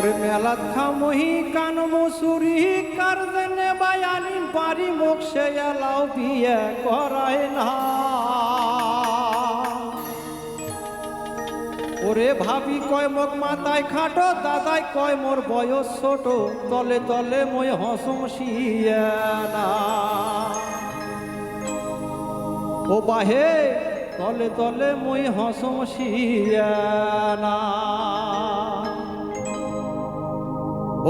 ওরে মেলাত খামহি কান মসুরি কার দেনে বায়ানি পারি মুখ সে এলাও বিয়ে করায় না। ওরে ভাবি কয় মোক মাথায় খাটো দাদাই কয় মোর বয়স ছোট তলে তলে মই হসম শিয়ানা। ও বাহে তলে তলে মই হসম শিয়ানা।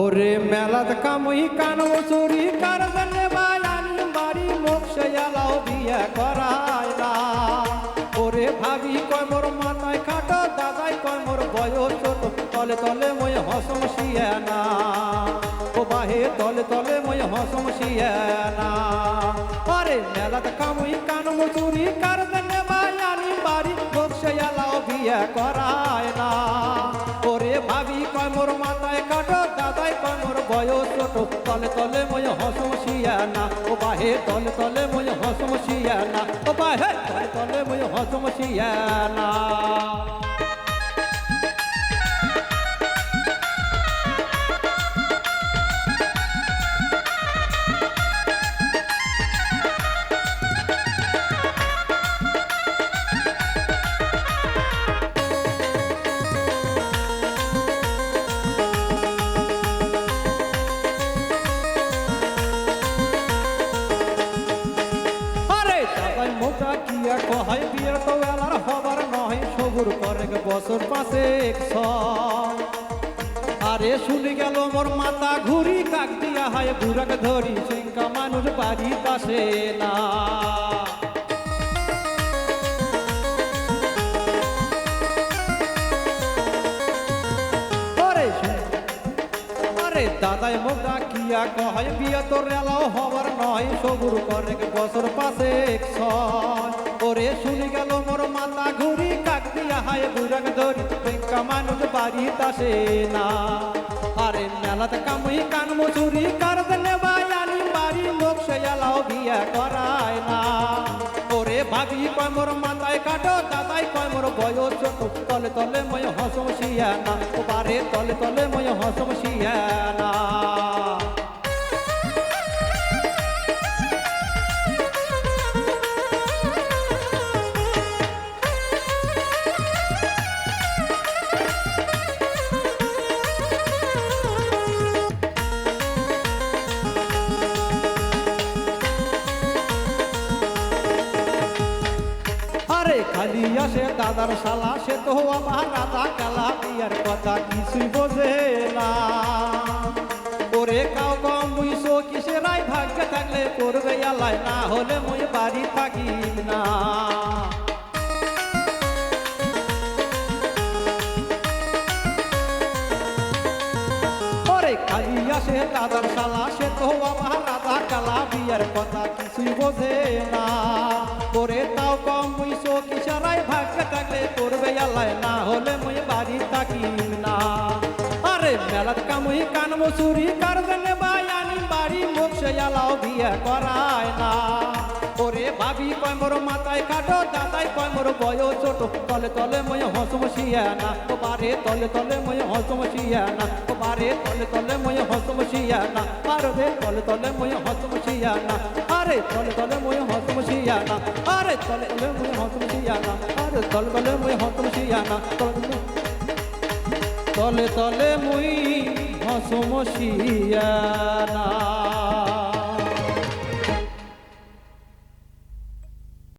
ওরে মেলাত কামই কান চুরি কার জন্যে বায়ানি বাড়ি মুখ সে এলাও বিয়ে করায় না। ওরে ভাবি কয় মোর মাথায় খাটো দাদাই কয় মোর বয়স ছোট তলে তলে মই হসম শিয়ানা। ও বাহে তলে তলে মই হসম শিয়ানা। আরে মেলাত কামই কান চুরি কার জন্যে বায়ানি বাড়ি মুখ সে এলাও বিয়ে করায় না। ওরে ভাবি কয় মোর মাথায় কাটো দাদাই কয় মোর বয়স ছোট তলে তলে মই হসম শিয়ানা। ও বাহে তলে তলে মই হসম শিয়ানা। ও বাহে তলে তলে মই হসম শিয়ানা। মোটা কিয়া কহাই বিয়ের তো এলার হবার নয় সবুর করে বছর পাশে 100। আরে শুনি গেল মোর মাথা ঘুরি কাক দিয়া হয় বুড়াকে ধরি সিংকা মানুষ বাড়ি আসে না। দাদাই মোটা কিয়া কহাই বিয়ে তোর এলাও হবার নয় সবুর করে বছর পাশে 100। ওরে শুনি গেল মোর মাথা ঘুরি কাক দিয়া হায় বুড়াক ধরি বেঙ্কা মানুষ বাড়ি আসে না। আরে মেলাতে কামই কান মচুরি কার দেনে বায়ানি বাড়ি মুখ সে এলাও বিয়ে করায় না। ওরে ভাবি কয় মোর মাথায় কাটো দাদাই কয় মোর বয়স ছোট তলে তলে মই হসম শিয়ানা। ও বারে তলে তলে মই হসম শিয়ানা। খালি আসে দাদার শালা সে তো আমার রাধা কালা বিয়ার কথা কিছুই বোঝে না। ওরে কাউ কম বুঝছো কিসেরাই ভাগ্য থাকলে করবে আলাই না হলে মুই বাড়ি থাকি না। ওরে খালি আসে দাদার শালা সে তো আমার রাধা কালা বিয়ার কথা কিছুই বোঝে না। ওরে তাও কম বুঝছো কিসেরাই ভাগ্য থাকলে করবে আলাই না হলে মুই বাড়ি থাকি না। আরে মেলাত কামই কান মচুরি কার জন্যে বায়ানি বাড়ি মুখ সে এলাও বিয়ে করায় না। ওরে ভাবি কয় মোর মাথায় কাটো দাদাই কয় মোর বয়স ছোট তলে তলে মই হসম শিয়ানা। ও বারে তলে তলে মই হসম শিয়ানা। ও বারে তলে তলে মই হসম শিয়ানা। আরে তলে তলে মই হসম শিয়ানা। আরে তলে তলে মই হসম শিয়ানা। আরে তলে তলে মই হসম শিয়ানা। আরে তলে তলে মই হসম শিয়ানা। তলে তলে মুই হসম শিয়ানা।